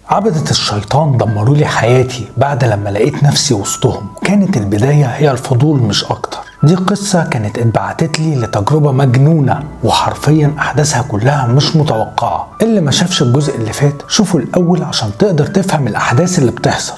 عبدة الشيطان دمروا لي حياتي بعد لما لقيت نفسي وسطهم، وكانت البداية هي الفضول مش أكتر. دي قصة كانت اتبعتت لي لتجربة مجنونة، وحرفيا أحداثها كلها مش متوقعة. اللي ما شافش الجزء اللي فات شوفه الأول عشان تقدر تفهم الأحداث اللي بتحصل.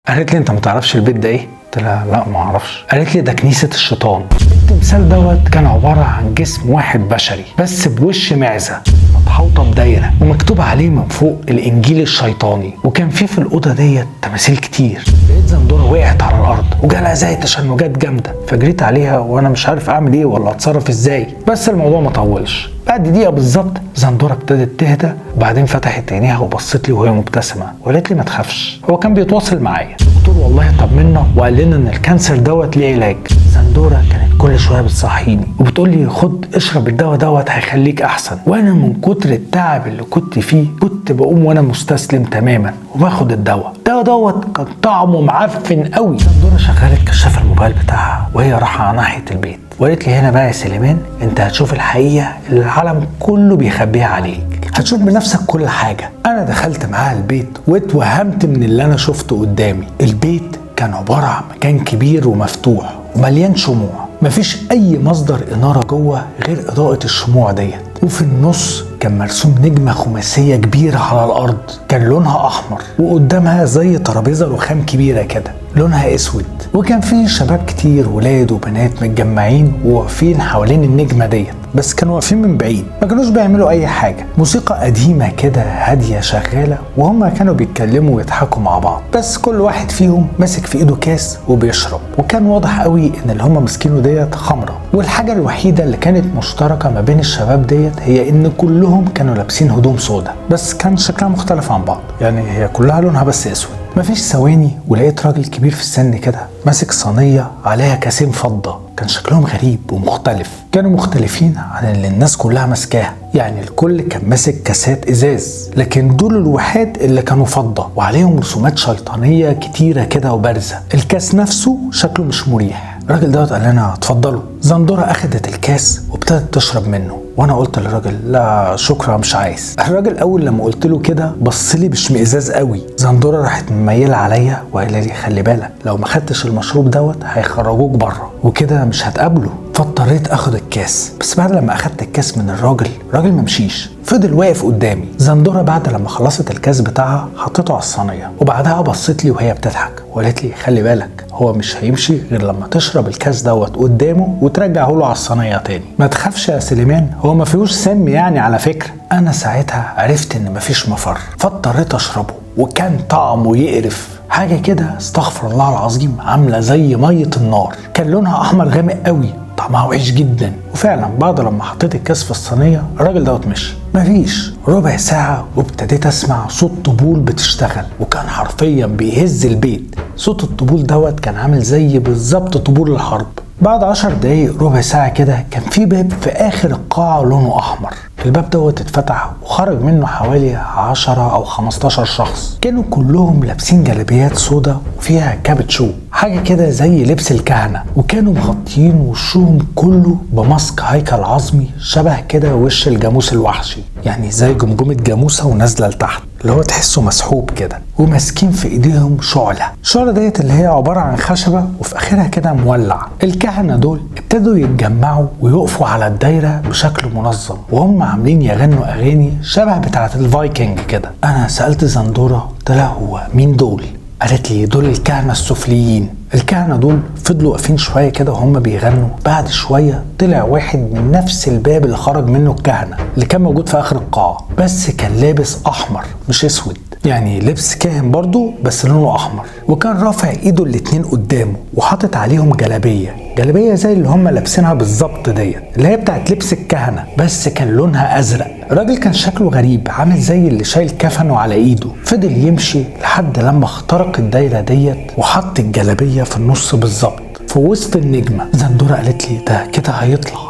قالت لي انت ما تعرفش البيت ده ايه؟ قلت لها لا ما اعرفش. قالت لي ده كنيسة الشيطان. التمثال دوت كان عبارة عن جسم واحد بشري بس بوش معزة متحوطة بدايرة ومكتوب عليه من فوق الانجيل الشيطاني، وكان فيه في الأوضة ديت تماثيل كتير. لقيت زندورة وقعت على الأرض وجالها زي تشنجات جامدة، فجريت عليها وانا مش عارف اعمل ايه ولا اتصرف ازاي، بس الموضوع ما طولش. بعد دقيقة بالظبط زندورة ابتدت تهدى، وبعدين فتحت عينيها وبصت لي وهي مبتسمة وقالت لي ما تخافش، هو كان بيتواصل معايا. قلت له والله طمنا وقال لنا ان الكانسر دوت ليه علاج. زندورة كانت كل شوية بتصحيني وبتقول لي خد اشرب الدواء دوت هيخليك احسن، وانا من كتر التعب اللي كنت فيه كنت بقوم وانا مستسلم تماما وباخد الدواء دوت كان طعمه معفن قوي. زندورة شغلت كشاف الموبايل بتاعها وهي رايحة ناحية البيت وقالت لي هنا بقى يا سليمان انت هتشوف الحقيقة اللي العالم كله بيخبيها عليك، هتشوف بنفسك كل حاجة. انا دخلت معاها البيت واتوهمت من اللي انا شفته قدامي. البيت كان عبارة عن مكان كبير ومفتوح ومليان شموع، مفيش اي مصدر انارة جوه غير اضاءة الشموع ديت، وفي النص كان مرسوم نجمة خماسية كبيرة على الارض كان لونها احمر، وقدامها زي ترابيزة رخام كبيرة كده لونها اسود، وكان فيه شباب كتير ولاد وبنات متجمعين وواقفين حوالين النجمة ديت، بس كانوا واقفين من بعيد ما كانوش بيعملوا اي حاجة. موسيقى قديمة كده هادية شغالة وهم كانوا بيتكلموا ويضحكوا مع بعض، بس كل واحد فيهم ماسك في ايده كاس وبيشرب، وكان واضح قوي ان اللي هم ماسكينه ديت خمرة. والحاجة الوحيدة اللي كانت مشتركة ما بين الشباب ديت هي ان كلهم كانوا لابسين هدوم سودا، بس كان شكلها مختلف عن بعض، يعني هي كلها لونها بس اسود. مفيش ثواني ولقيت راجل كبير في السن كده ماسك صينية عليها كاسين فضة، كان شكلهم غريب ومختلف، كانوا مختلفين عن اللي الناس كلها ماسكاها، يعني الكل كان ماسك كاسات ازاز، لكن دول الوحيد اللي كانوا فضة وعليهم رسومات شيطانية كتيرة كده وبارزة. الكاس نفسه شكله مش مريح. الراجل دوت قال لنا اتفضلوا. زندورة اخدت الكاس وابتدت تشرب منه، وانا قلت للراجل لا شكرا مش عايز. الراجل اول لما قلت له كده بص لي باشمئزاز قوي. زندورة راحت مميله عليا وقال لي خلي بالك لو ما خدتش المشروب دوت هيخرجوك بره وكده مش هتقابله. فاضطريت اخد الكاس، بس بعد لما اخدت الكاس من الراجل ما مشيش، فضل واقف قدامي. زندورة بعد لما خلصت الكاس بتاعها حطيته على الصينيه، وبعدها بصت لي وهي بتضحك وقالت لي خلي بالك هو مش هيمشي غير لما تشرب الكاس دوت قدامه وترجعه له على الصينيه تاني. ما تخافش يا سليمان هو ما فيهوش سم يعني على فكره. انا ساعتها عرفت ان مفيش مفر، فاضطريت اشربه وكان طعمه يقرف، حاجه كده استغفر الله العظيم عامله زي ميه النار، كان لونها احمر غامق قوي، طعمها وحش جدا. وفعلا بعد لما حطيت الكاس في الصينيه الراجل دوت مشي. مفيش ربع ساعه وابتديت اسمع صوت طبول بتشتغل، وكان حرفيا بيهز البيت. صوت الطبول دوت كان عامل زي بالظبط طبول الحرب. بعد 10 دقايق ربع ساعة كده كان في باب في آخر القاعة لونه أحمر. الباب دوت اتفتح وخرج منه حوالي 10 أو 15 شخص، كانوا كلهم لابسين جلابيات سودا وفيها كابتشو، حاجة كده زي لبس الكهنة، وكانوا مغطيين وشهم كله بماسك هيكل عظمي شبه كده وش الجاموس الوحشي، يعني زي جمجمة جاموسة ونازلة لتحت اللي هو تحسه مسحوب كده، وماسكين في ايديهم الشعلة ديت اللي هي عبارة عن خشبة وفي اخرها كده مولع. الكهنة دول ابتدوا يتجمعوا ويقفوا على الدايرة بشكل منظم، وهم عاملين يغنوا اغاني شبه بتاعة الفايكنج كده. انا سألت زندورة قلت لها هو مين دول؟ قالت لي دول الكهنة السفليين. الكهنة دول فضلوا واقفين شوية كده وهم بيغنوا، بعد شوية طلع واحد من نفس الباب اللي خرج منه الكهنة اللي كان موجود في آخر القاعة، بس كان لابس أحمر مش أسود، يعني لبس كاهن برضو بس لونه أحمر، وكان رافع إيده الاتنين قدامه وحاطط عليهم جلابية زي اللي هم لابسينها بالظبط ديت اللي هي بتاعت لبس الكهنة، بس كان لونها أزرق. الراجل كان شكله غريب عامل زي اللي شايل كفنه على إيده. فضل يمشي لحد لما اخترق الدايرة ديت وحط الجلابية في النص بالظبط في وسط النجمة. زندورة قالت لي ده كده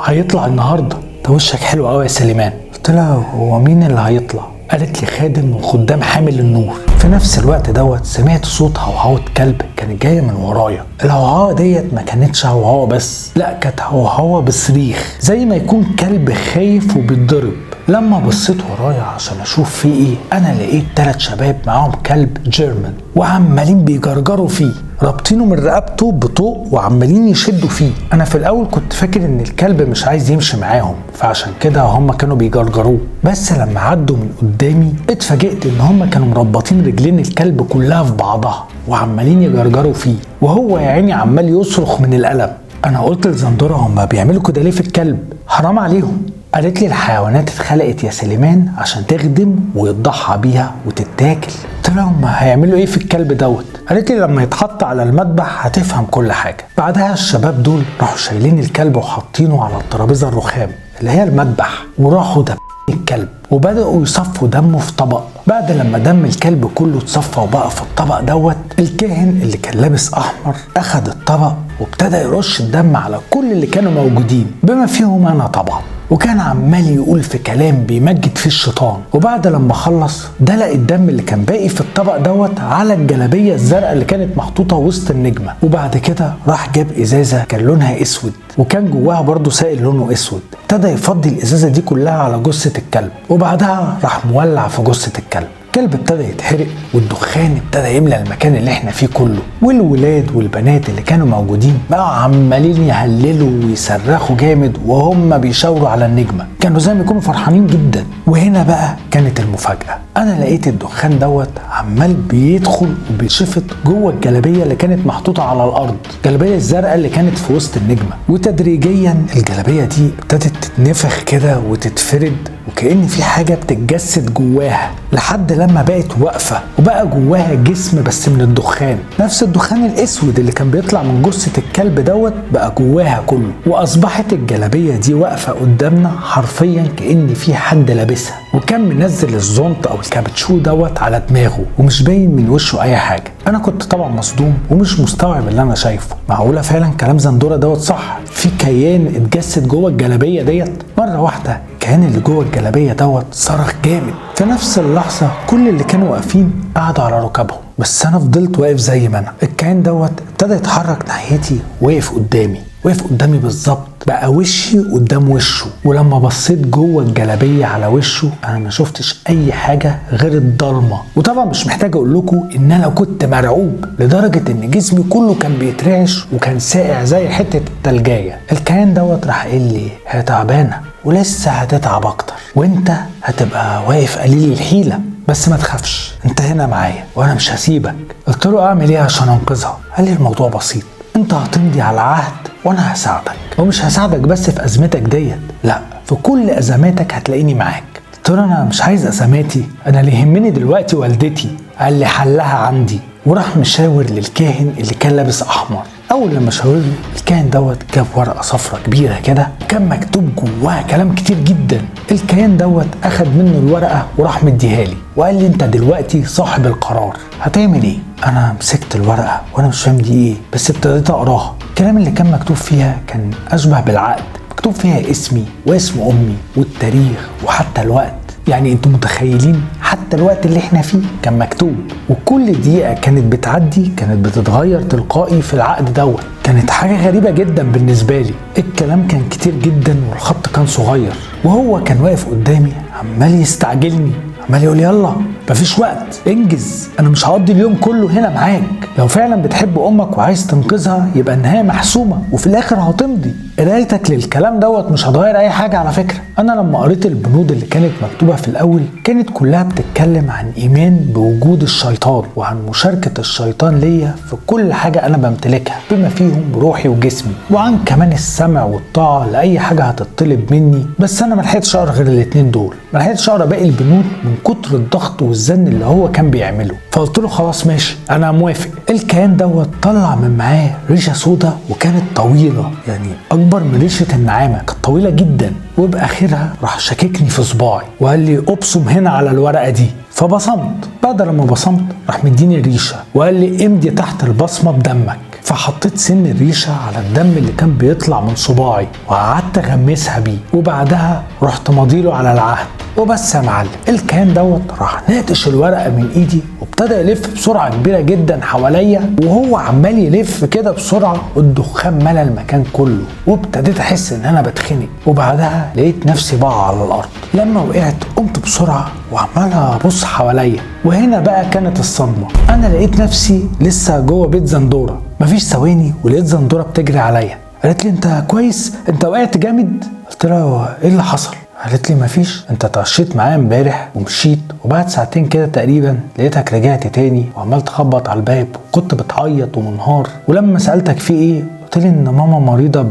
هيطلع النهاردة، ده وشك حلو قوي يا سليمان. قلت لها هو مين اللي هيطلع؟ قالت لي خادم من خدام حامل النور. في نفس الوقت دوت سمعت صوت هوهوة كلب كانت جايه من ورايا. الهوهوة ديت ما كانتش هوهوة بس، لا كانت هوهوة بصريخ زي ما يكون كلب خايف وبيتضرب. لما بصيت ورايا عشان اشوف فيه ايه، انا لقيت 3 شباب معاهم كلب جيرمان وعمالين بيجرجروا فيه، رابطينه من رقبته بطوق وعمالين يشدوا فيه. انا في الاول كنت فاكر ان الكلب مش عايز يمشي معاهم، فعشان كده هم كانوا بيجرجروه. بس لما عدوا من قدامي اتفاجئت ان هم كانوا مربطين رجلين الكلب كلها في بعضها وعمالين يجرجروا فيه، وهو يا عيني عمال يصرخ من الألم. انا قلت لزندورة هم بيعملوا كده ليه في الكلب؟ حرام عليهم. قالت لي الحيوانات اتخلقت يا سليمان عشان تخدم ويتضحى بيها وتتاكل. قلت لها هم هيعملوا ايه في الكلب دوت؟ قالت لي لما يتحط على المذبح هتفهم كل حاجه. بعدها الشباب دول راحوا شايلين الكلب وحاطينه على الترابيزه الرخام اللي هي المذبح، وراحوا دفنين الكلب وبداوا يصفوا دمه في طبق. بعد لما دم الكلب كله اتصفى وبقى في الطبق دوت، الكاهن اللي كان لابس احمر اخد الطبق وابتدى يرش الدم على كل اللي كانوا موجودين بما فيهم انا طبعا، وكان عمال يقول في كلام بيمجد فيه الشيطان. وبعد لما خلص دلق الدم اللي كان باقي في الطبق دوت على الجلابيه الزرقاء اللي كانت محطوطه وسط النجمه. وبعد كده راح جاب ازازه كان لونها اسود وكان جواها برضو سائل لونه اسود، ابتدى يفضي الازازه دي كلها على جثه الكلب، وبعدها راح مولع في جثه الكلب. الكلب ابتدى يتحرق والدخان ابتدى يملى المكان اللي احنا فيه كله، والولاد والبنات اللي كانوا موجودين بقوا عمالين يهللوا ويصرخوا جامد وهم بيشاوروا على النجمه، كانوا زي ما يكونوا فرحانين جدا. وهنا بقى كانت المفاجاه، انا لقيت الدخان دوت عمال بيدخل وبيشفط جوه الجلابيه اللي كانت محطوطه على الارض، الجلابيه الزرقاء اللي كانت في وسط النجمه. وتدريجيا الجلابيه دي ابتدت تتنفخ كده وتتفرد وكأن في حاجه بتتجسد جواها لحد لما بقت واقفه وبقى جواها جسم بس من الدخان، نفس الدخان الاسود اللي كان بيطلع من جثه الكلب دوت بقى جواها كله. واصبحت الجلابيه دي واقفه قدامنا حرفيا كأن في حد لابسها، وكان منزل الزونت او الكابتشو دوت على دماغه ومش باين من وشه اي حاجه. انا كنت طبعا مصدوم ومش مستوعب اللي انا شايفه، معقوله فعلا كلام زندورة دوت صح؟ في كيان اتجسد جوه الجلابيه ديت؟ مره واحده الكيان اللي جوه الجلابيه دوت صرخ جامد. في نفس اللحظه كل اللي كانوا واقفين قعدوا على ركابهم، بس انا فضلت واقف زي ما انا. الكيان دوت ابتدى يتحرك ناحيتي، وقف قدامي بالظبط، بقى وشي قدام وشه. ولما بصيت جوه الجلابيه على وشه انا ما شفتش اي حاجه غير الضلمه. وطبعا مش محتاج اقول لكم ان انا كنت مرعوب لدرجه ان جسمي كله كان بيترعش وكان ساقع زي حته التلجايه. الكيان دوت راح قال لي هي تعبانه ولسه هتتعب اكتر، وانت هتبقى واقف قليل الحيله، بس ما تخافش انت هنا معايا وانا مش هسيبك. قلت له اعمل ايه عشان انقذها؟ قال لي الموضوع بسيط، انت هتمضي على عهد وانا هساعدك، ومش هساعدك بس في ازمتك ديت، لا في كل ازماتك هتلاقيني معاك. قلت له انا مش عايز ازماتي، انا اللي يهمني دلوقتي والدتي. قال لي حلها عندي، وراح مشاور للكاهن اللي كان لابس احمر. اول لما شاور له الكاهن دوت جاب ورقه صفرة كبيره كده كان مكتوب جواها كلام كتير جدا. الكاهن دوت اخد منه الورقه وراح مديها لي وقال لي انت دلوقتي صاحب القرار، هتعمل ايه؟ انا مسكت الورقه وانا مش فاهم دي ايه، بس ابتديت اقراها. الكلام اللي كان مكتوب فيها كان اشبه بالعقد، مكتوب فيها اسمي واسم امي والتاريخ وحتى الوقت. يعني انتوا متخيلين حتى الوقت اللي احنا فيه كان مكتوب، وكل دقيقة كانت بتعدي كانت بتتغير تلقائي في العقد دوت. كانت حاجة غريبة جدا بالنسبة لي، الكلام كان كتير جدا والخط كان صغير، وهو كان واقف قدامي عمال يستعجلني، عمال يقول يلا مفيش وقت انجز، انا مش هقضي اليوم كله هنا معاك، لو فعلا بتحب امك وعايز تنقذها يبقى النهايه محسومه وفي الاخر هتمضي. قرايتك للكلام دوت مش هتغير اي حاجه على فكره. انا لما قريت البنود اللي كانت مكتوبه في الاول كانت كلها بتتكلم عن ايمان بوجود الشيطان وعن مشاركه الشيطان ليا في كل حاجه انا بمتلكها بما فيهم روحي وجسمي، وعن كمان السمع والطاعه لاي حاجه هتطلب مني. بس انا ملحقتش اقرا غير الاتنين دول، ملحقتش اقرا باقي البنود من كتر الضغط والزن اللي هو كان بيعمله. فقلت له خلاص ماشي انا موافق. الكيان دوت طلع من معاه ريشه سودا وكانت طويله، يعني اكبر من ريشه النعامه، كانت طويله جدا، وباخرها راح شاككني في صباعي وقال لي ابصم هنا على الورقه دي. فبصمت، بعد لما بصمت راح مديني الريشه وقال لي امضي تحت البصمه بدمك. فحطيت سن الريشه على الدم اللي كان بيطلع من صباعي وقعدت اغمسها بيه، وبعدها رحت ماضيله على العهد. وبس يا معلم، الكيان دوت راح ناتش الورقه من ايدي وابتدى يلف بسرعه كبيره جدا حواليا، وهو عمال يلف كده بسرعه والدخان ملا المكان كله، وابتديت احس ان انا بتخنق. وبعدها لقيت نفسي بقى على الارض. لما وقعت قمت بسرعه وعمال ابص حواليا، وهنا بقى كانت الصدمه. انا لقيت نفسي لسه جوه بيت زندوره. مفيش ثواني ولقيت زندوره بتجري عليا. قالت لي انت كويس؟ انت وقعت جامد؟ قلت لها ايه اللي حصل؟ قالت لي مفيش، انت اتعشيت معايا امبارح ومشيت، وبعد ساعتين كده تقريبا لقيتك رجعت تاني وعمال تخبط على الباب وكنت بتعيط ومنهار. ولما سألتك في ايه قلت لي ان ماما مريضة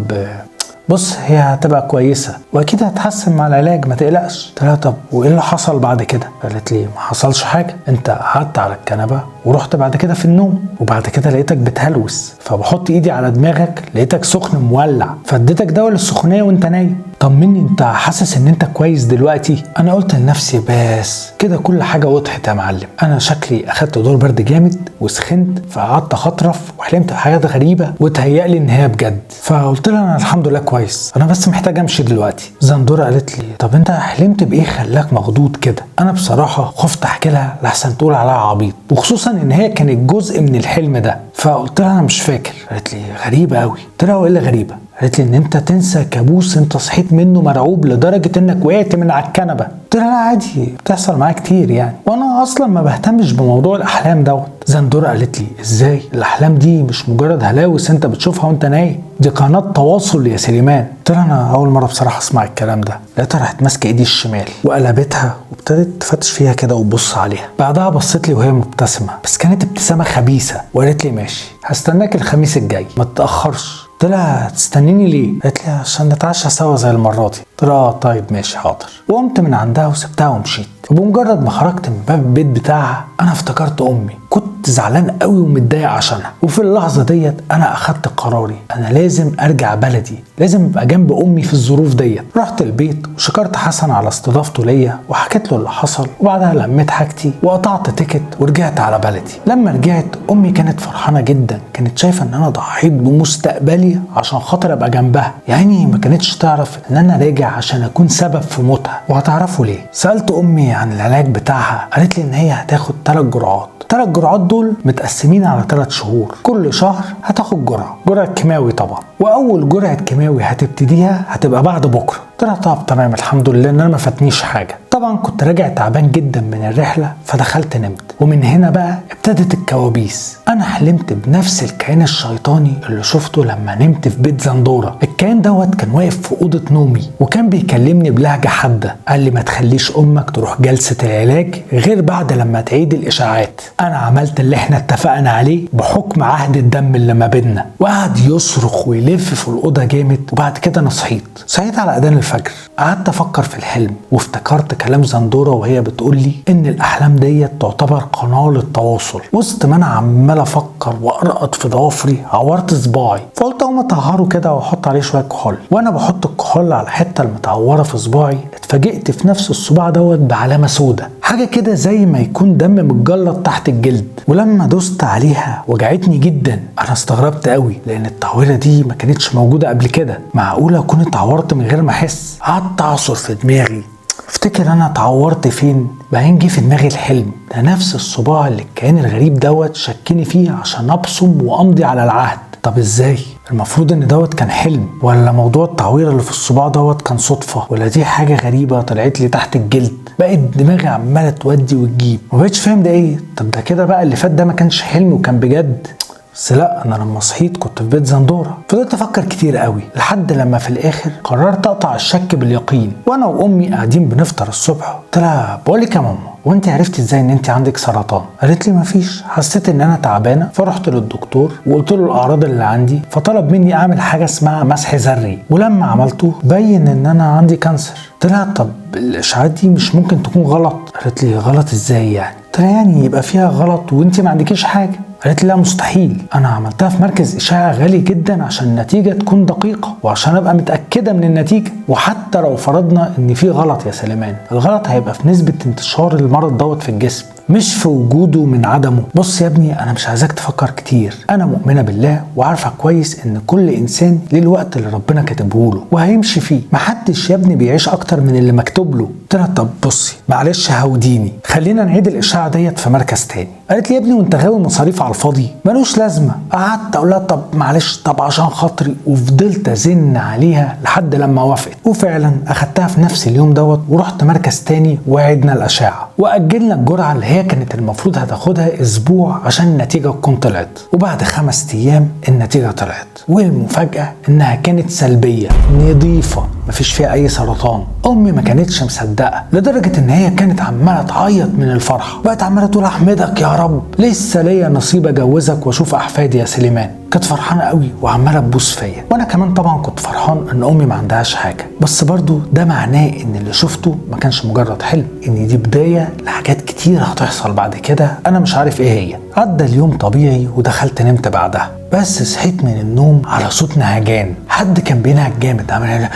بص هي هتبقى كويسة واكيد هتحسن مع العلاج ما تقلقش. قلت لها طب وايه اللي حصل بعد كده؟ قالت لي ما حصلش حاجة، انت قعدت على الكنبة ورحت بعد كده في النوم، وبعد كده لقيتك بتهلوس فبحط ايدي على دماغك لقيتك سخن مولع فاديتك دواء للسخونية وانت نايم. طمني انت حاسس ان انت كويس دلوقتي؟ انا قلت لنفسي بس كده كل حاجه وضحت يا معلم. انا شكلي اخدت دور برد جامد وسخنت فقعدت اخطرف وحلمت بحاجات غريبه وتهيألي ان هي بجد. فقلت لها انا الحمد لله كويس، انا بس محتاج امشي دلوقتي. زندوره قالت لي طب انت حلمت بايه خلاك مخضوض كده؟ انا بصراحه خفت احكي لها لحسن تقول عليها عبيط، وخصوصا ان هي كانت جزء من الحلم ده. فقلت لها انا مش فاكر. قالت لي غريبه قوي. قلت لها وايه اللي غريبه؟ قالت لي ان انت تنسى كابوس انت صحيت منه مرعوب لدرجه انك وقعت من على الكنبه. قلت لها لا عادي بتحصل معايا كتير يعني، وانا اصلا ما بهتمش بموضوع الاحلام دوت. زندوره قالت لي ازاي؟ الاحلام دي مش مجرد هلاوس انت بتشوفها وانت نايم، دي قناه تواصل يا سليمان. قلت لها انا اول مره بصراحه اسمع الكلام ده. لقيتها راحت ماسكه ايدي الشمال وقلبتها وابتدت تفتش فيها كده وتبص عليها. بعدها بصت لي وهي مبتسمه، بس كانت ابتسامه خبيثه، وقالت لي ماشي هستناك الخميس الجاي ما تتاخرش. قلت لها تستنيني ليه؟ قالت لي عشان نتعشى سوا زي المره دي. قلت لها طيب ماشي حاضر، وقمت من عندها وسبتها ومشيت. وبمجرد ما خرجت من باب البيت بتاعها انا افتكرت امي. كنت زعلان قوي ومتضايق عشانها، وفي اللحظه ديت انا اخدت قراري، انا لازم ارجع بلدي، لازم ابقى جنب امي في الظروف ديت. رحت البيت وشكرت حسن على استضافته ليا وحكيت له اللي حصل، وبعدها لميت حاجتي وقطعت تيكت ورجعت على بلدي. لما رجعت امي كانت فرحانه جدا، كانت شايفه ان انا ضحيت بمستقبلي عشان خاطر ابقى جنبها، يعني ما كانتش تعرف ان انا راجع عشان اكون سبب في موتها. وهتعرفوا ليه؟ سالت امي عن العلاج بتاعها، قالت لي ان هي هتاخد 3 جرعات. 3 جرعات دول متقسمين على 3 شهور، كل شهر هتاخد جرعه كيماوي طبعا، واول جرعه كيماوي هتبتديها هتبقى بعد بكره. قلت لها طب تمام الحمد لله ان انا ما فاتنيش حاجه. طبعا كنت راجع تعبان جدا من الرحله فدخلت نمت، ومن هنا بقى ابتدت الكوابيس. انا حلمت بنفس الكائن الشيطاني اللي شفته لما نمت في بيت زندوره. الكائن دوت كان واقف في اوضه نومي وكان بيكلمني بلهجه حاده، قال لي ما تخليش امك تروح جلسه العلاج غير بعد لما تعيد الاشاعات. انا عملت اللي احنا اتفقنا عليه بحكم عهد الدم اللي ما بيننا، وقعد يصرخ ويلف في الاوضه جامد. وبعد كده انا صحيت على اذان الفجر. قعدت افكر في الحلم وافتكرت كلام زندوره وهي بتقول لي ان الاحلام ديت تعتبر قناه للتواصل. وسط ما انا عمال افكر وارقط في ضوافري عورت صباعي، فقلت اقوم اطهره كده واحط عليه شويه كحول. وانا بحط الكحول على الحته المتعوره في صباعي اتفاجئت في نفس الصباع دوت بعلامه سودة، حاجه كده زي ما يكون دم متجلط تحت الجلد. ولما دوست عليها وجعتني جدا. انا استغربت قوي لان التعويره دي ما كانتش موجوده قبل كده، معقوله اكون اتعورت من غير ما احس؟ قعدت اعصر في دماغي افتكر انا اتعورت فين. بعدين جه في دماغي الحلم ده نفس الصباع اللي الكائن الغريب دوت شكني فيه عشان ابصم وامضي على العهد. طب ازاي؟ المفروض ان دوت كان حلم، ولا موضوع التعويره اللي في الصباع دوت كان صدفه، ولا دي حاجه غريبه طلعت لي تحت الجلد؟ بقت دماغي عماله تودي وتجيب، ما بقتش فاهم ده ايه. طب ده كده بقى اللي فات ده ما كانش حلم وكان بجد. بس لا، انا لما صحيت كنت في بيت زندوره. فضلت افكر كتير قوي لحد لما في الاخر قررت اقطع الشك باليقين. وانا وامي قاعدين بنفطر الصبح قلت لها بقول لك يا ماما، وانت عرفتي ازاي ان انت عندك سرطان؟ قالت لي مفيش، حسيت ان انا تعبانه فرحت للدكتور وقلت له الاعراض اللي عندي، فطلب مني اعمل حاجه اسمها مسح ذري، ولما عملته بين ان انا عندي كانسر. قلت لها طب الاشعاعات دي مش ممكن تكون غلط؟ قالت لي غلط ازاي يعني؟ قلت لها يعني يبقى فيها غلط وانت ما عندكيش حاجه. قالت لي لا مستحيل، انا عملتها في مركز اشعاع غالي جدا عشان النتيجه تكون دقيقه وعشان ابقى متاكده من النتيجه. وحتى لو فرضنا ان في غلط يا سليمان، الغلط هيبقى في نسبه انتشار المرض دوت في الجسم، مش في وجوده من عدمه. بص يا ابني، انا مش عايزاك تفكر كتير، انا مؤمنه بالله وعارفه كويس ان كل انسان ليه الوقت اللي ربنا كاتبه له وهيمشي فيه. محدش يا ابني بيعيش اكتر من اللي مكتوب له. قلت لها طب بصي معلش هوديني، خلينا نعيد الاشاعه ديت في مركز تاني. قالت لي يا ابني وانت غاوي مصاريف على الفاضي ملوش لازمه. قعدت اقول لها طب معلش، طب عشان خاطري، وفضلت ازن عليها لحد لما وافقت. وفعلا اخدتها في نفس اليوم دوت ورحت مركز تاني وعدنا الاشعه واجلنا الجرعه اللي هي كانت المفروض هتاخدها اسبوع عشان النتيجه تكون طلعت. وبعد 5 ايام النتيجه طلعت، والمفاجاه انها كانت سلبيه نظيفه مفيش فيها اي سرطان. امي ما كانتش مصدقه لدرجه ان هي كانت عماله تعيط من الفرحه، بقت عماله تقول احمدك يا رب، لسه ليا نصيب اجوزك واشوف احفادي يا سليمان. كانت فرحانه قوي وعماله تبوس فيا، وانا كمان طبعا كنت فرحان ان امي ما عندهاش حاجه. بس برضو ده معناه ان اللي شفته ما كانش مجرد حلم، ان دي بدايه لحاجات كتير هتحصل بعد كده انا مش عارف ايه هي. عدى اليوم طبيعي ودخلت نمت بعدها، بس صحيت من النوم على صوت نهجان، حد كان بينهج جامد، عمل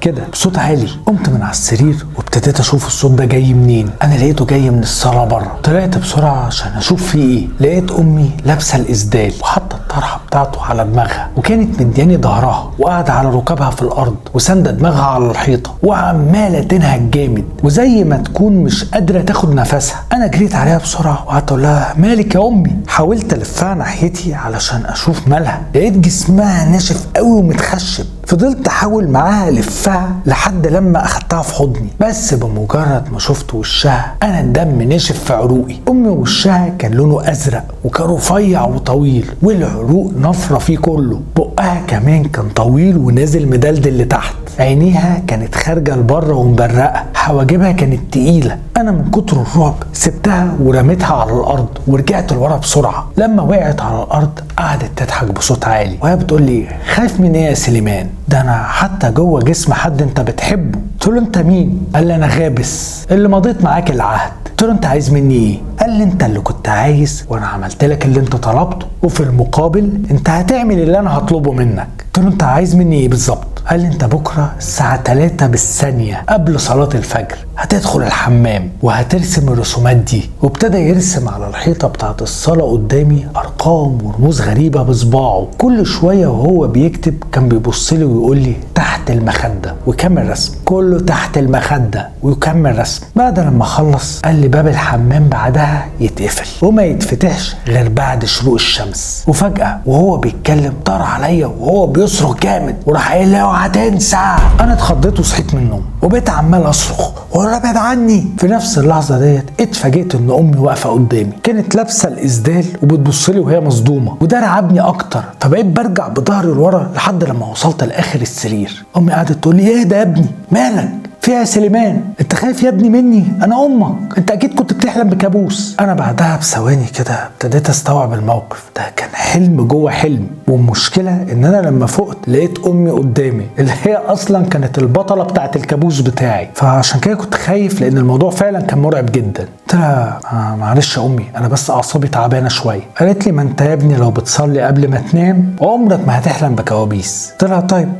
كده بصوت عالي. قمت من على السرير وابتديت اشوف الصوت ده جاي منين. انا لقيته جاي من الصاله بره، طلعت بسرعه عشان اشوف فيه ايه. لقيت امي لابسه الاسدال وحاطه الطرحه بتاعته على دماغها، وكانت مدياني ظهرها وقاعده على ركبها في الارض وساندة دماغها على الحيطه وعماله تنهج جامد وزي ما تكون مش قادره تاخد نفسها. انا جريت عليها بسرعه وقعدت اقول لها مالك يا امي. حاولت الفها ناحيتي علشان اشوف مالها، لقيت جسمها ناشف قوي ومتخشب. فضلت احاول معاها الفها لحد لما اخدتها في حضني، بس بمجرد ما شفت وشها انا الدم نشف في عروقي. امي وشها كان لونه ازرق وكان رفيع وطويل، والعروق نفره فيه كله. بقها كمان كان طويل ونازل مدلدل لتحت. عينيها كانت خارجه لبره ومبرقه، حواجبها كانت تقيله. انا من كتر الرعب سبتها ورميتها على الارض ورجعت لورا بسرعه. لما وقعت على الارض قعدت تضحك بصوت عالي وهي بتقول لي خايف من ايه يا سليمان؟ ده انا حتى جوه جسم حد انت بتحبه. قلت له انت مين؟ قال لي انا غابس اللي مضيت معاك العهد. قلت له انت عايز مني ايه؟ قال لي انت اللي كنت عايز وانا عملت لك اللي انت طلبته، وفي المقابل انت هتعمل اللي انا هطلبه منك. قلت له انت عايز مني ايه بالظبط؟ قال لي انت بكره الساعه 3 بالثانيه قبل صلاه الفجر هتدخل الحمام وهترسم الرسومات دي. وابتدى يرسم على الحيطه بتاعه الصلاه قدامي ارقام ورموز غريبه بصباعه. كل شويه وهو بيكتب كان بيبص لي ويقول لي تحت المخده ويكمل رسم، كله تحت المخده ويكمل رسم. بعد لما خلص قال لي باب الحمام بعدها يتقفل وما يتفتحش غير بعد شروق الشمس. وفجاه وهو بيتكلم طار عليا وهو بيصرخ جامد وراح قايل لي اوعى تنسى. انا اتخضيت وصحيت من النوم وبقيت عمال اصرخ ولا ابعد عني. في نفس اللحظه ديت اتفاجئت ان امي واقفه قدامي، كانت لابسه الاسدال وبتبص لي وهي مصدومه، وده رعبني اكتر. فبقيت برجع بظهري لورا لحد لما وصلت لاخر السرير. امي قعدت تقول لي ايه ده يا ابني مالك فيها يا سليمان؟ انت خايف يا ابني مني؟ انا امك، انت اكيد كنت بتحلم بكابوس. انا بعدها بثواني كده ابتديت استوعب الموقف ده كان حلم جوه حلم. والمشكله ان انا لما فقت لقيت امي قدامي اللي هي اصلا كانت البطله بتاعت الكابوس بتاعي. فعشان كده كنت خايف لان الموضوع فعلا كان مرعب جدا. قلت لها معلش يا امي انا بس اعصابي تعبانه شويه. قالت لي ما انت يا ابني لو بتصلي قبل ما تنام عمرك ما هتحلم بكوابيس. قلت لها طيب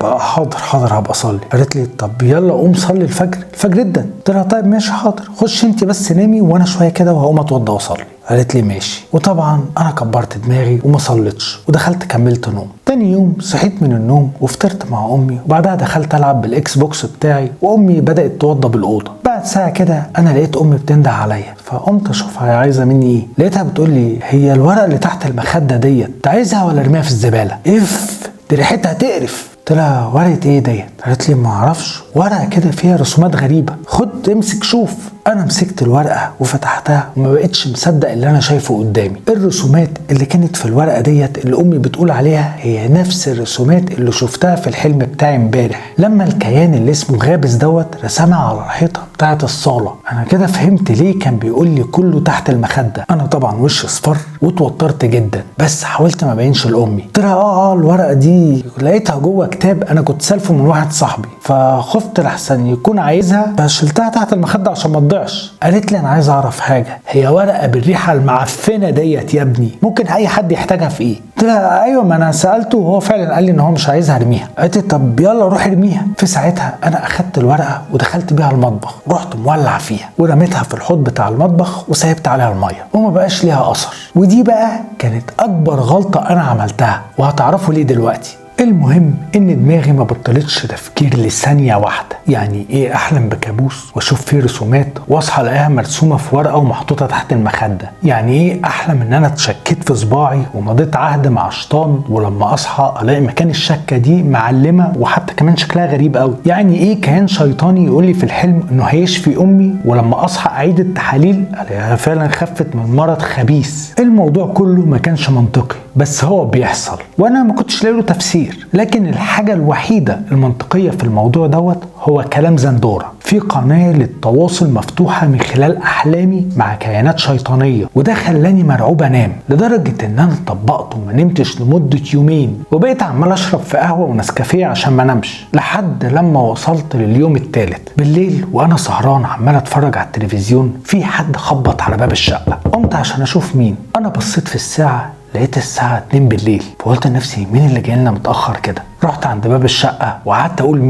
حاضر هبقى اصلي. قالت لي طب يلا قوم صلي الفجر جدا. قلت لها طيب ماشي حاضر، خش انت بس نامي وانا شويه كده وهقوم اتوضى واصلي. قالت لي ماشي. وطبعا انا كبرت دماغي وما صليتش ودخلت كملت نوم. تاني يوم صحيت من النوم وفطرت مع امي وبعدها دخلت العب بالاكس بوكس بتاعي وامي بدات توضى بالاوضه. بعد ساعه كده انا لقيت امي بتنده عليا فقمت اشوفها عايزه مني ايه. لقيتها بتقول لي هي الورقه اللي تحت المخده ديت انت عايزها ولا ارميها في الزباله؟ اف دي ريحتها تقرف. قلت لها ورقه ايه ديت؟ قالت لي ما اعرفش، ورقه كده فيها رسومات غريبه، خد امسك شوف. انا مسكت الورقه وفتحتها وما بقتش مصدق اللي انا شايفه قدامي. الرسومات اللي كانت في الورقه ديت اللي امي بتقول عليها هي نفس الرسومات اللي شفتها في الحلم بتاعي امبارح لما الكيان اللي اسمه غابس دوت رسمها على الحيطه بتاعه الصاله. انا كده فهمت ليه كان بيقول لي كله تحت المخده. انا طبعا وشي اصفر واتوترت جدا بس حاولت ما ابينش لامي. قلت لها الورقه دي لقيتها جوه كتاب انا كنت سالفه من واحد صاحبي فخفت لحسن يكون عايزها فشلتها تحت المخده عشان ما ترضعش. قالت لي انا عايز اعرف حاجه، هي ورقه بالريحه المعفنه ديت يا ابني ممكن اي حد يحتاجها في ايه؟ قلت لها ايوه ما انا سالته وهو فعلا قال لي ان هو مش عايزها ارميها. قالت لي طب يلا روح ارميها. في ساعتها انا اخدت الورقه ودخلت بيها المطبخ، رحت مولع فيها ورميتها في الحوض بتاع المطبخ وسيبت عليها الميه وما بقاش ليها اثر. ودي بقى كانت اكبر غلطه انا عملتها وهتعرفوا ليه دلوقتي. المهم ان دماغي ما بطلتش تفكير لثانيه واحده. يعني ايه احلم بكابوس واشوف فيه رسومات واصحى الاقيها مرسومه في ورقه ومحطوطه تحت المخده؟ يعني ايه احلم ان انا اتشكيت في صباعي ومضيت عهد مع شيطان ولما اصحى الاقي مكان الشكه دي معلمه وحتى كمان شكلها غريب قوي؟ يعني ايه كيان شيطاني يقول لي في الحلم انه هيشفي امي ولما اصحى اعيد التحاليل الاقيها فعلا خفت من مرض خبيث؟ الموضوع كله ما كانش منطقي بس هو بيحصل وانا ما كنتش لاقي له تفسير. لكن الحاجة الوحيدة المنطقية في الموضوع دوت هو كلام زندورة في قناة للتواصل مفتوحة من خلال أحلامي مع كيانات شيطانية، وده خلاني مرعوب أنام لدرجة إن أنا طبقته وما نمتش لمدة يومين، وبقيت عمال أشرب في قهوة ونسكافيه عشان ما نمش لحد لما وصلت لليوم الثالث بالليل وأنا سهران عمال أتفرج على التلفزيون. في حد خبط على باب الشقة، قمت عشان أشوف مين. أنا بصيت في الساعة لقيت الساعة 2 بالليل، فقلت لنفسي مين اللي جاي لنا متأخر كده؟ رحت عند باب الشقة وقعدت أقول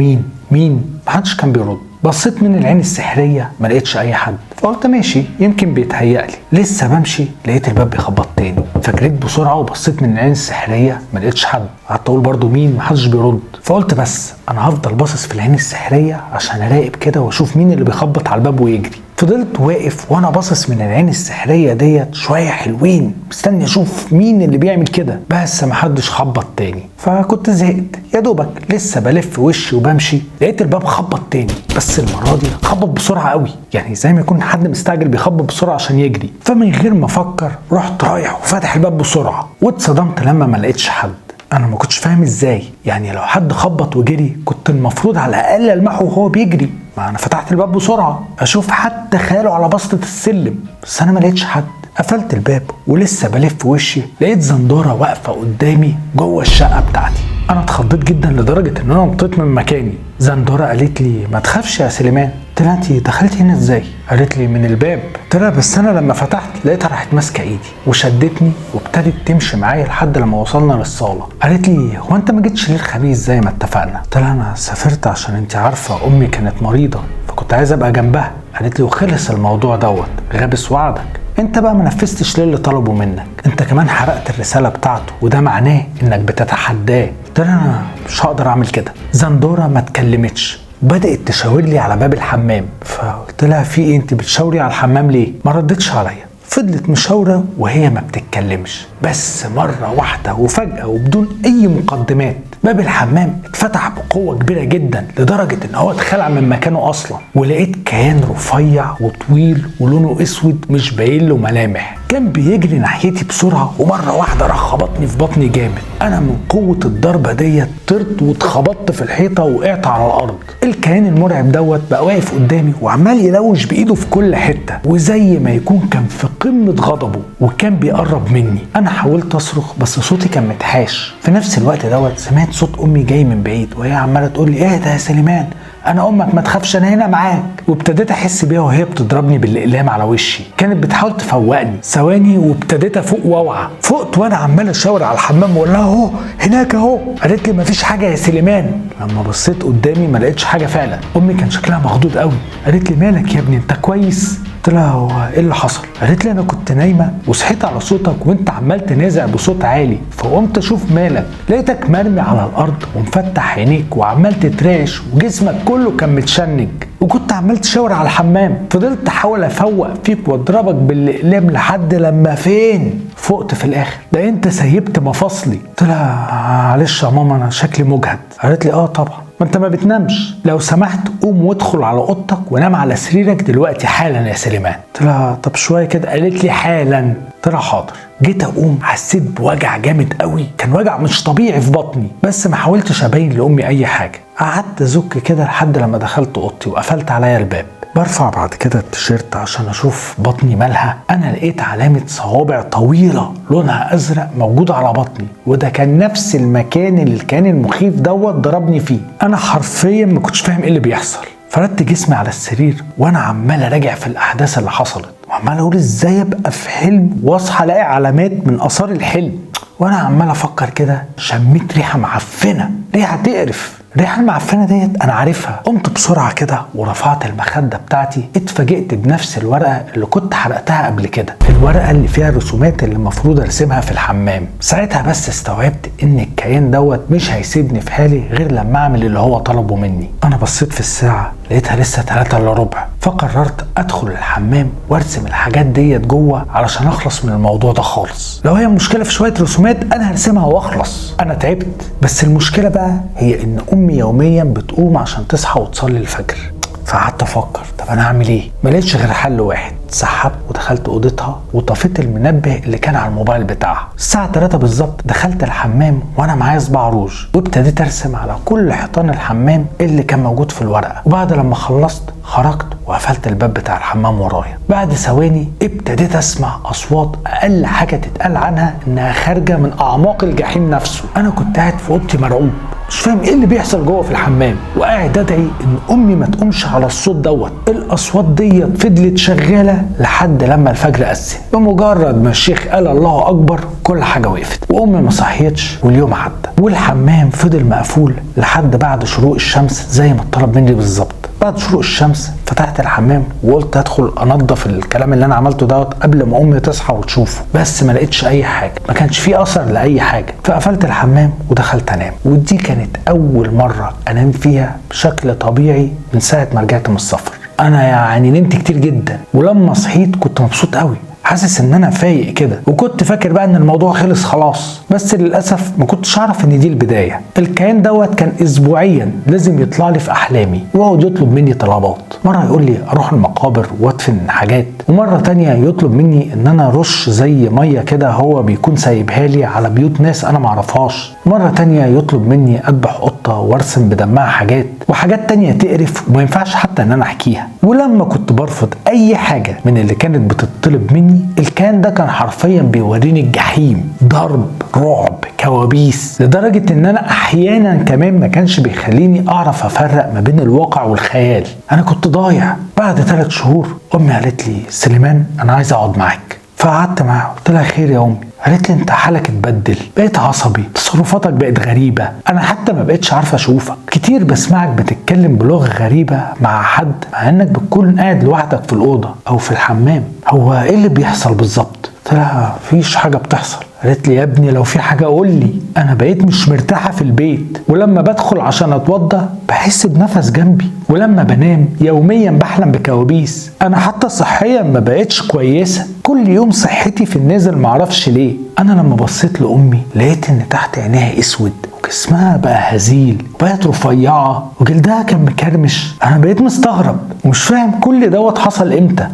مين؟ محدش كان بيرد. بصيت من العين السحرية ما لقيتش أي حد، فقلت ماشي يمكن بيتهيألي. لسه بمشي لقيت الباب بيخبط تاني، فجريت بسرعة وبصيت من العين السحرية ما لقيتش حد. قعدت أقول برضو مين؟ محدش بيرد. فقلت بس أنا هفضل باصص في العين السحرية عشان أراقب كده وأشوف مين اللي بيخبط على الباب ويجري. فضلت واقف وانا باصص من العين السحريه ديت شويه حلوين مستني اشوف مين اللي بيعمل كده، بس محدش خبط تاني. فكنت زهقت يا دوبك لسه بلف وشي وبمشي لقيت الباب خبط تاني، بس المره دي خبط بسرعه قوي، يعني زي ما يكون حد مستعجل بيخبط بسرعه عشان يجري. فمن غير ما افكر رحت رايح وفاتح الباب بسرعه، واتصدمت لما ما لقيتش حد. انا ما كنتش فاهم ازاي، يعني لو حد خبط وجري كنت المفروض على الاقل المحه وهو بيجري. ما انا فتحت الباب بسرعه اشوف حتى خياله على بسطه السلم، بس انا ما لقيتش حد. قفلت الباب ولسه بلف وشي لقيت زندوره واقفه قدامي جوه الشقه بتاعتي. انا اتخضيت جدا لدرجه ان انا نطيت من مكاني. زندوره قالت لي ما تخافش يا سليمان. قلت لها انت دخلتي هنا ازاي؟ قالت لي من الباب. قلت لها بس انا لما فتحت لقيتها راحت ماسكه ايدي وشدتني وابتدت تمشي معايا لحد لما وصلنا للصاله. قالت لي هو انت ما جيتش ليه الخميس زي ما اتفقنا؟ قلت لها انا سافرت عشان انت عارفه امي كانت مريضه فكنت عايز ابقى جنبها. قالت لي وخلص الموضوع دوت، غابس وعدك. انت بقى ما نفذتش ليه اللي طلبه منك، انت كمان حرقت الرساله بتاعته وده معناه انك بتتحداه. قلت لها انا مش هقدر اعمل كده. زندوره ما اتكلمتش وبدات تشاور لي على باب الحمام. فقلت لها في ايه، انت بتشاوري على الحمام ليه؟ ما ردتش عليا. فضلت مشاوره وهي ما بتتكلمش، بس مره واحده وفجاه وبدون اي مقدمات باب الحمام اتفتح بقوه كبيره جدا لدرجه ان هو اتخلع من مكانه اصلا، ولقيت كيان رفيع وطويل ولونه اسود مش باين له ملامح كان بيجري ناحيتي بسرعه، ومره واحده راح خبطني في بطني جامد. انا من قوه الضربه ديت طرت واتخبطت في الحيطه ووقعت على الارض. الكيان المرعب دوت بقى واقف قدامي وعمال يلوش بايده في كل حته، وزي ما يكون كان في قمه غضبه وكان بيقرب مني. انا حاولت اصرخ بس صوتي كان متحاش. في نفس الوقت دوت سمعت صوت امي جاي من بعيد وهي عماله تقول لي ايه ده يا سليمان، انا امك ما تخافش انا هنا معاك. وابتديت احس بيها وهي بتضربني بالاقلام على وشي، كانت بتحاول تفوقني. ثواني وابتديت افوق واوعى. فقت وانا عمال اشاور على الحمام واقول لها اهو هناك اهو. قالت لي مفيش حاجه يا سليمان. لما بصيت قدامي ما لقيتش حاجه فعلا. امي كان شكلها مخضوض قوي. قالت لي مالك يا ابني انت كويس؟ قلت لها هو ايه اللي حصل؟ قالت لي انا كنت نايمه وصحيت على صوتك وانت عمال تنازع بصوت عالي، فقمت اشوف مالك لقيتك مرمي على الارض ومفتح عينيك وعمال تترعش وجسمك كله كان متشنج، وكنت عمال تشاور على الحمام. فضلت احاول افوق فيك واضربك بالاقلام لحد لما فين فقت في الاخر. ده انت سيبت مفاصلي. قلت لها معلش يا ماما انا شكلي مجهد. قالت لي اه طبعا ما انت ما بتنامش، لو سمحت قوم وادخل على اوضتك ونام على سريرك دلوقتي حالا يا سليمان. قلت لها طب شويه كده. قالت لي حالا. قلت لها حاضر. جيت اقوم حسيت بوجع جامد قوي، كان وجع مش طبيعي في بطني، بس ما حاولتش ابين لامي اي حاجه. قعدت ازك كده لحد لما دخلت اوضتي وقفلت عليا الباب. برفع بعد كده التيشيرت عشان اشوف بطني مالها. انا لقيت علامه صوابع طويله لونها ازرق موجوده على بطني، وده كان نفس المكان اللي الكيان المخيف دوت ضربني فيه. انا حرفيا ما كنتش فاهم ايه اللي بيحصل. فردت جسمي على السرير وانا عمال اراجع في الاحداث اللي حصلت، وعمال اقول ازاي ابقى في حلم واصحى الاقي علامات من اثار الحلم. وانا عمال افكر كده شميت ريحه معفنه، ريحه تقرف. الريحه المعفنه ديت انا عارفها. قمت بسرعه كده ورفعت المخده بتاعتي، اتفاجئت بنفس الورقه اللي كنت حرقتها قبل كده، الورقه اللي فيها الرسومات اللي المفروض ارسمها في الحمام. ساعتها بس استوعبت ان الكيان دوت مش هيسيبني في حالي غير لما اعمل اللي هو طلبه مني. انا بصيت في الساعه لقيتها لسه 3 الا ربع، فقررت ادخل الحمام وارسم الحاجات ديت جوه علشان اخلص من الموضوع ده خالص. لو هي مشكله في شويه رسومات انا هرسمها واخلص. انا تعبت، بس المشكله بقى هي ان امي يوميا بتقوم عشان تصحى وتصلي الفجر. فقعدت افكر طب انا اعمل ايه؟ ما لقيتش غير حل واحد. سحبت ودخلت اوضتها وطفيت المنبه اللي كان على الموبايل بتاعها. الساعه 3 بالظبط دخلت الحمام وانا معايا صباع روج، وابتديت ارسم على كل حيطان الحمام اللي كان موجود في الورقه. وبعد لما خلصت خرجت وقفلت الباب بتاع الحمام ورايا. بعد ثواني ابتديت اسمع اصوات اقل حاجه تتقال عنها انها خارجه من اعماق الجحيم نفسه. انا كنت قاعد في اوضتي مرعوب، مش فاهم ايه اللي بيحصل جوه في الحمام، وقاعد ادعي ان امي ما تقومش على الصوت دوت. الاصوات ديت فضلت شغاله لحد لما الفجر اذن. بمجرد ما الشيخ قال الله اكبر كل حاجه وقفت، وامي ما صحيتش، واليوم عدى والحمام فضل مقفول لحد بعد شروق الشمس زي ما اتطلب مني بالظبط. بعد شروق الشمس فتحت الحمام وقلت ادخل انضف الكلام اللي انا عملته دوت قبل ما امي تصحى وتشوفه، بس ما لقيتش اي حاجه، ما كانش فيه اثر لاي حاجه. فقفلت الحمام ودخلت انام. ودي كانت اول مره انام فيها بشكل طبيعي من ساعه ما رجعت من السفر. انا يعني نمت كتير جدا، ولما صحيت كنت مبسوط قوي، حاسس ان انا فايق كده، وكنت فاكر بقى ان الموضوع خلص خلاص. بس للاسف ما كنتش اعرف ان دي البدايه. الكيان دوت كان اسبوعيا لازم يطلع لي في احلامي ويقعد يطلب مني طلبات. مره يقول لي اروح المقابر وادفن حاجات، ومره تانية يطلب مني ان انا ارش زي ميه كده هو بيكون سايبها لي على بيوت ناس انا معرفهاش. مره تانية يطلب مني اذبح قطه وارسم بدمها حاجات، وحاجات تانية تقرف وما ينفعش حتى ان انا احكيها. ولما كنت برفض اي حاجه من اللي كانت بتطلب مني، الكيان ده كان حرفيا بيوريني الجحيم، ضرب، رعب، كوابيس، لدرجه ان انا احيانا كمان ما كانش بيخليني اعرف افرق ما بين الواقع والخيال. انا كنت ضايع. بعد 3 شهور امي قالت لي سليمان انا عايز اقعد معاك. فقعدت معاها قلت لها خير يا امي؟ قالت لي انت حالك اتبدل، بقيت عصبي، تصرفاتك بقت غريبه، انا حتى ما بقتش عارفه اشوفك، كتير بسمعك بتتكلم بلغه غريبه مع حد مع انك بتكون قاعد لوحدك في الاوضه او في الحمام، هو ايه اللي بيحصل بالظبط؟ قلت لها مفيش حاجه بتحصل. قالت لي يا ابني لو في حاجه قول لي، انا بقيت مش مرتاحه في البيت، ولما بدخل عشان اتوضى بحس بنفس جنبي، ولما بنام يوميا بحلم بكوابيس، انا حتى صحيا ما بقتش كويسه، كل يوم صحتي في النازل معرفش ليه. انا لما بصيت لامي لقيت ان تحت عينيها اسود، وجسمها بقى هزيل، وبقت رفيعه، وجلدها كان مكرمش. انا بقيت مستغرب ومش فاهم كل دوت حصل امتى.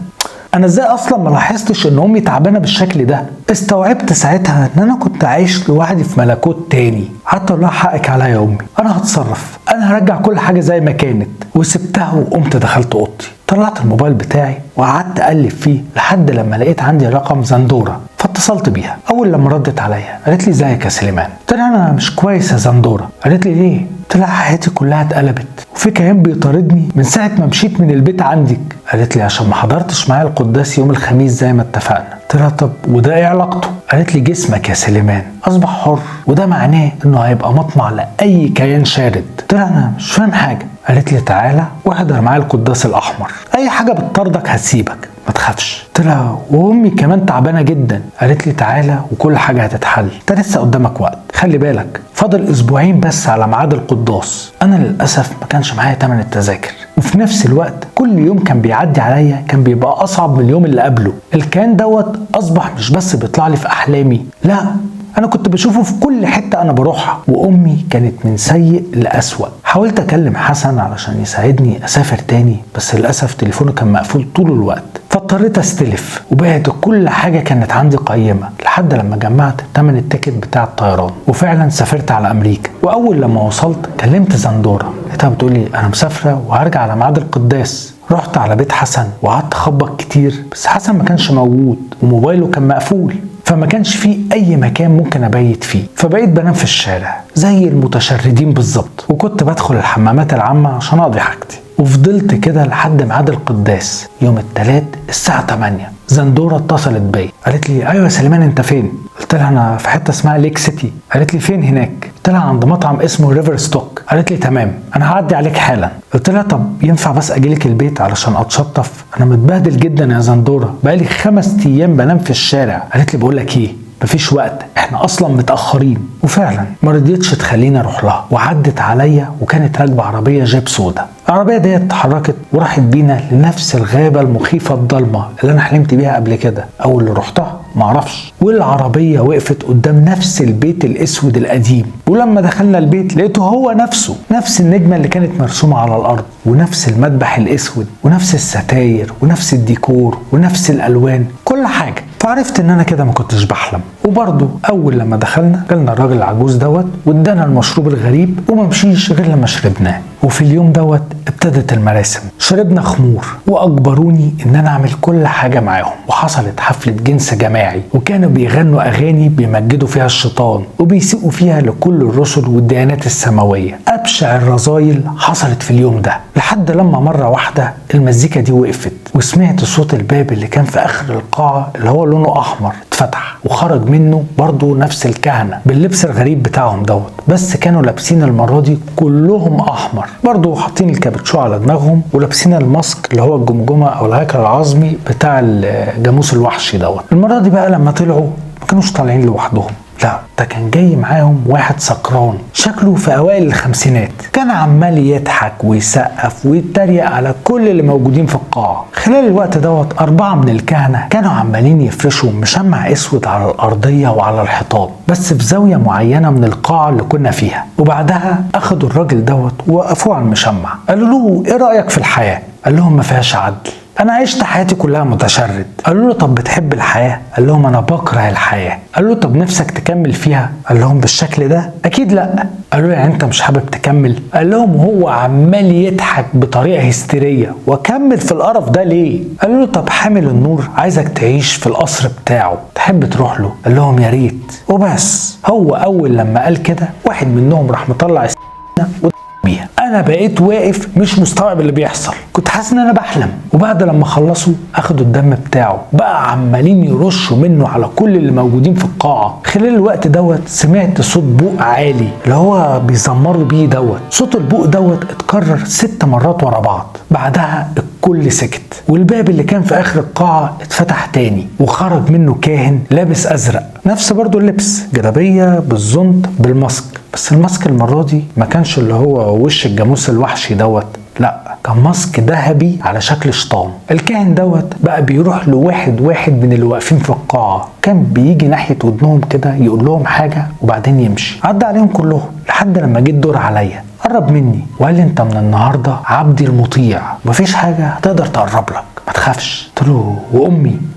انا ازاي اصلا ما لاحظتش ان امي تعبانه بالشكل ده؟ استوعبت ساعتها ان انا كنت عايش لوحدي في ملكوت تاني. قعدت اقول لها حقك عليا يا امي، انا هتصرف، انا هرجع كل حاجه زي ما كانت. وسبتها وقمت دخلت اوضتي، طلعت الموبايل بتاعي وقعدت اقلب فيه لحد لما لقيت عندي رقم زندوره، فاتصلت بيها. اول لما ردت عليا قالت لي ازيك يا سليمان؟ قلت لها انا مش كويس يا زندوره. قالت لي ليه؟ قلت لها حياتي كلها اتقلبت، وفي كيان بيطاردني من ساعه ما مشيت من البيت عندك. قالت لي عشان ما حضرتش معايا القداس يوم الخميس زي ما اتفقنا. قلت لها طب وده ايه علاقته؟ قالت لي جسمك يا سليمان اصبح حر، وده معناه انه هيبقى مطمع لاي كيان شارد. قلت لها انا مش فاهم حاجه. قالت لي تعالى واحضر معايا القداس الاحمر، اي حاجه بتطاردك هسيبك ما تخافش. قلت لها وامي كمان تعبانه جدا. قالت لي تعالى وكل حاجه هتتحل، انت لسه قدامك وقت، خلي بالك فاضل اسبوعين بس على ميعاد القداس. انا للاسف ما كانش معايا تمن التذاكر، وفي نفس الوقت كل يوم كان بيعدي عليا كان بيبقى اصعب من اليوم اللي قبله. الكيان دوت اصبح مش بس بيطلع لي في احلامي، لا انا كنت بشوفه في كل حته انا بروحها. وامي كانت من سيء لاسوأ. حاولت اكلم حسن علشان يساعدني اسافر تاني، بس للاسف تليفونه كان مقفول طول الوقت، فاضطريت استلف، وبعد كل حاجه كانت عندي قيمه لحد لما جمعت ثمن التيكت بتاع الطيران، وفعلا سافرت على امريكا. واول لما وصلت كلمت زندوره، لقيتها بتقولي انا مسافره وهرجع على ميعاد القداس. رحت على بيت حسن وقعدت اخبط كتير، بس حسن ما كانش موجود وموبايله كان مقفول. فما كانش فيه اي مكان ممكن ابيت فيه، فبقيت بنام في الشارع زي المتشردين بالظبط. وكنت بدخل الحمامات العامة عشان اقضي حاجتي. وفضلت كده لحد ميعاد القداس يوم الثلاث الساعة 8. زندورة اتصلت بيا قالت لي ايوه يا سليمان انت فين؟ قلت لها انا في حته اسمها ليك سيتي. قالت لي فين هناك؟ قلت لها عند مطعم اسمه ريفر ستوك. قالت لي تمام انا هعدي عليك حالا. قلت لها طب ينفع بس اجيلك البيت علشان اتشطف؟ انا متبهدل جدا يا زندورة، بقالي 5 ايام بنام في الشارع. قالت لي بقول لك ايه، مفيش وقت احنا اصلا متاخرين. وفعلا ما رضيتش تخليني اروح لها، وعدت عليا وكانت راكبه عربيه جيب سودا. العربيه ديت اتحركت وراحت بينا لنفس الغابه المخيفه الضلمه اللي انا حلمت بيها قبل كده او اللي رحتها معرفش. والعربيه وقفت قدام نفس البيت الاسود القديم، ولما دخلنا البيت لقيته هو نفسه، نفس النجمه اللي كانت مرسومه على الارض، ونفس المذبح الاسود، ونفس الستاير، ونفس الديكور، ونفس الالوان، كل حاجه. فعرفت ان انا كده ما كنتش بحلم. وبرضه اول لما دخلنا جالنا الراجل العجوز دوت وادانا المشروب الغريب وما مشيش غير لما شربناه. وفي اليوم دوت ابتدت المراسم، شربنا خمور واجبروني ان انا اعمل كل حاجه معاهم. وحصلت حفله جنس جماعي، وكانوا بيغنوا اغاني بيمجدوا فيها الشيطان وبيسيئوا فيها لكل الرسل والديانات السماويه. ابشع الرذايل حصلت في اليوم ده، لحد لما مره واحده المزيكا دي وقفت وسمعت صوت الباب اللي كان في اخر القاعه اللي هو لونه احمر اتفتح، وخرج منه برضو نفس الكهنه باللبس الغريب بتاعهم دوت، بس كانوا لابسين المره دي كلهم احمر، برضو حاطين الكابتشو على دماغهم ولابسين الماسك اللي هو الجمجمه او الهيكل العظمي بتاع الجاموس الوحشي دوت. المره دي بقى لما طلعوا ما كانوش طالعين لوحدهم، لا ده كان جاي معاهم واحد سكران شكله في اوائل الخمسينات، كان عمال يضحك ويسقف ويتريق على كل اللي موجودين في القاعه. خلال الوقت دوت 4 من الكهنه كانوا عمالين يفرشوا مشمع اسود على الارضيه وعلى الحيطان، بس في زاويه معينه من القاعه اللي كنا فيها. وبعدها اخدوا الراجل دوت ووقفوه على المشمع، قالوا له ايه رايك في الحياه؟ قال لهم ما فيهاش عدل، انا عشت حياتي كلها متشرد. قالوا له طب بتحب الحياه؟ قال لهم انا بكره الحياه. قالوا له طب نفسك تكمل فيها؟ قال لهم بالشكل ده اكيد لا. قالوا له يعني انت مش حابب تكمل؟ قال لهم هو عمال يضحك بطريقه هستيريه، واكمل في القرف ده ليه؟ قالوا له طب حامل النور عايزك تعيش في القصر بتاعه، تحب تروح له؟ قال لهم يا ريت. وبس هو اول لما قال كده واحد منهم راح مطلع بيها. انا بقيت واقف مش مستوعب اللي بيحصل، كنت حاسس ان انا بحلم. وبعد لما خلصوا اخدوا الدم بتاعه بقى عمالين يرشوا منه على كل اللي موجودين في القاعه. خلال الوقت دوت سمعت صوت بوق عالي اللي هو بيزمروا بيه دوت. صوت البوق دوت اتكرر 6 مرات ورا بعض. بعدها الكل سكت، والباب اللي كان في اخر القاعه اتفتح تاني وخرج منه كاهن لابس ازرق، نفس برضو اللبس، جلابيه بالزنط بالماسك، بس الماسك المره دي ما كانش اللي هو وش الجاموس الوحشي دوت، لا كان ماسك ذهبي على شكل شيطان. الكاهن دوت بقى بيروح لواحد واحد من اللي واقفين في القاعه، كان بيجي ناحيه ودنهم كده يقول لهم حاجه وبعدين يمشي. عدى عليهم كلهم لحد لما جه الدور عليا، قرب مني وقال لي انت من النهارده عبدي المطيع، مفيش حاجه هتقدر تقرب لك، ما تخافش. قلت له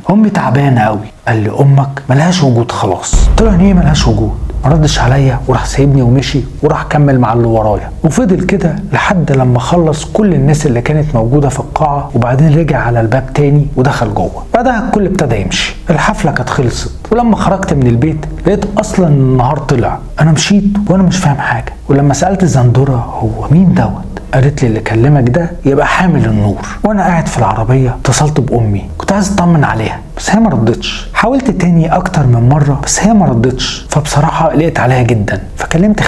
وامي تعبانه قوي. قال لي امك ملهاش وجود خلاص. قلت له يعني ايه ملهاش وجود؟ ما ردش عليا وراح سايبني ومشي وراح كمل مع اللي ورايا. وفضل كده لحد لما خلص كل الناس اللي كانت موجوده في القاعه، وبعدين رجع على الباب تاني ودخل جوه. بعدها الكل ابتدى يمشي، الحفله كانت خلصت. ولما خرجت من البيت لقيت اصلا النهار طلع. انا مشيت وانا مش فاهم حاجه، ولما سالت زندورة هو مين دوت قالت لي اللي كلمك ده يبقى حامل النور. وانا قاعد في العربيه اتصلت بامي، كنت عايز اطمن عليها بس هي ما ردتش. حاولت تاني اكتر من مره بس هي ما ردتش، فبصراحه قلقت عليها جدا. فكلمت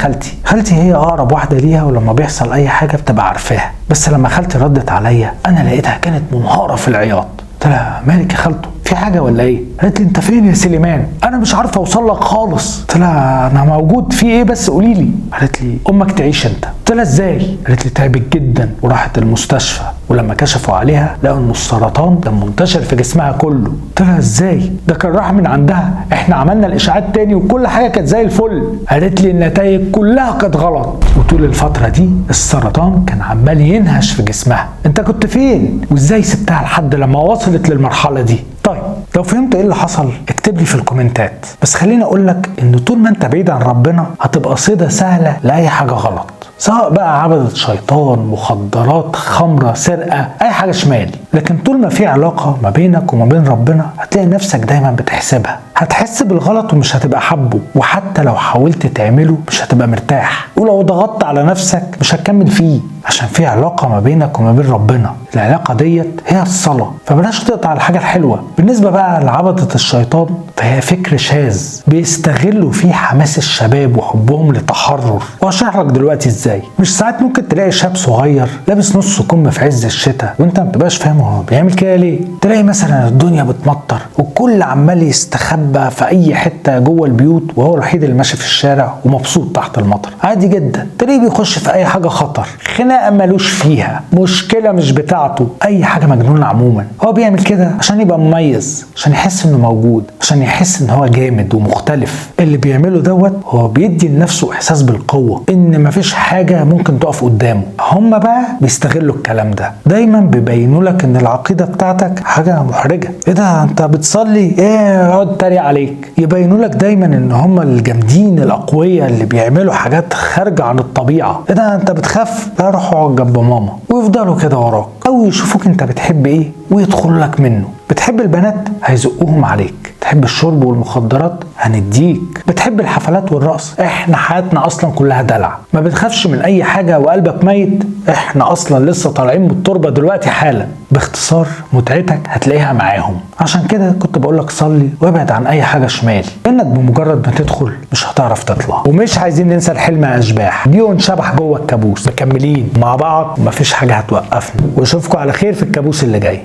خالتي هي اقرب واحده ليها ولما بيحصل اي حاجه بتبقى عارفاها. بس لما خالتي ردت عليا انا لقيتها كانت منهاره في العياط. قلت لها مالك يا خالته، في حاجه ولا ايه؟ قالت لي انت فين يا سليمان؟ انا مش عارفه اوصل لك خالص. قلت لها انا موجود، في ايه بس قولي لي. قالت لي امك تعيش انت. قلت لها ازاي؟ قالت لي تعبت جدا وراحت المستشفى، ولما كشفوا عليها لقوا ان السرطان ده منتشر في جسمها كله. قلت لها ازاي؟ ده كان راح من عندها، احنا عملنا الاشاعات تاني وكل حاجه كانت زي الفل. قالت لي النتائج كلها كانت غلط، وطول الفتره دي السرطان كان عمال ينهش في جسمها. انت كنت فين؟ وازاي سبتها لحد لما وصلت للمرحله دي؟ طيب لو فهمت ايه اللي حصل اكتب لي في الكومنتات. بس خليني اقول لك ان طول ما انت بعيد عن ربنا هتبقى صيدة سهله لاي حاجه غلط، سواء بقى عبدة شيطان، مخدرات، خمرة، سرقة، اي حاجة شمال. لكن طول ما في علاقة ما بينك وما بين ربنا هتلاقي نفسك دايما بتحسبها. هتحس بالغلط ومش هتبقى حبه، وحتى لو حاولت تعمله مش هتبقى مرتاح، ولو ضغطت على نفسك مش هتكمل فيه، عشان في علاقة ما بينك وما بين ربنا. العلاقة ديت هي الصلاة، فبلاش تقطع الحاجة الحلوة. بالنسبة بقى لعبدة الشيطان فهي فكر شاذ بيستغلوا فيه حماس الشباب وحبهم للتحرر، وهشرح لك دلوقتي ازاي. مش ساعات ممكن تلاقي شاب صغير لابس نص كم في عز الشتاء وانت ما بتبقاش فاهم هو بيعمل كده ليه؟ تلاقي مثلا الدنيا بتمطر والكل عمال يستخبى في اي حتة جوه البيوت، وهو الوحيد اللي ماشي في الشارع ومبسوط تحت المطر عادي جدا. تلاقيه بيخش في اي حاجة خطر، خناقة ملوش فيها، مشكلة مش بتاعته، اي حاجة مجنونة عموما. هو بيعمل كده عشان يبقى مميز، عشان يحس انه موجود، عشان يحس ان هو جامد ومختلف. اللي بيعمله دوت هو بيدي لنفسه احساس بالقوة، ان مفيش حاجة ممكن تقف قدامه. هم بقى بيستغلوا الكلام ده، دايما بيبينوا لك ان العقيدة بتاعتك حاجة محرجة. ايه ده انت بتصلي؟ ايه اقعد تريق عليك. يبينوا لك دايما ان هم الجامدين الاقوياء اللي بيعملوا حاجات خارجة عن الطبيعة. ايه ده انت بتخاف؟ لا روح اقعد جنب ماما. ويفضلوا كده وراك، او يشوفوك انت بتحب ايه ويدخلوا لك منه. بتحب البنات هيزقوهم عليك، بتحب الشرب والمخدرات هنديك، بتحب الحفلات والرقص، احنا حياتنا اصلا كلها دلع، ما بتخافش من اي حاجة وقلبك ميت، احنا اصلا لسه طالعين من التربة دلوقتي حالا. باختصار متعتك هتلاقيها معاهم. عشان كده كنت بقولك صلي وابعد عن اي حاجة شمال، لانك بمجرد ما تدخل مش هتعرف تطلع. ومش عايزين ننسى الحلم يا اشباح، بيون شبح جوه الكابوس، مكملين مع بعض، مفيش حاجة هتوقفنا. واشوفكم على خير في الكابوس اللي جاي.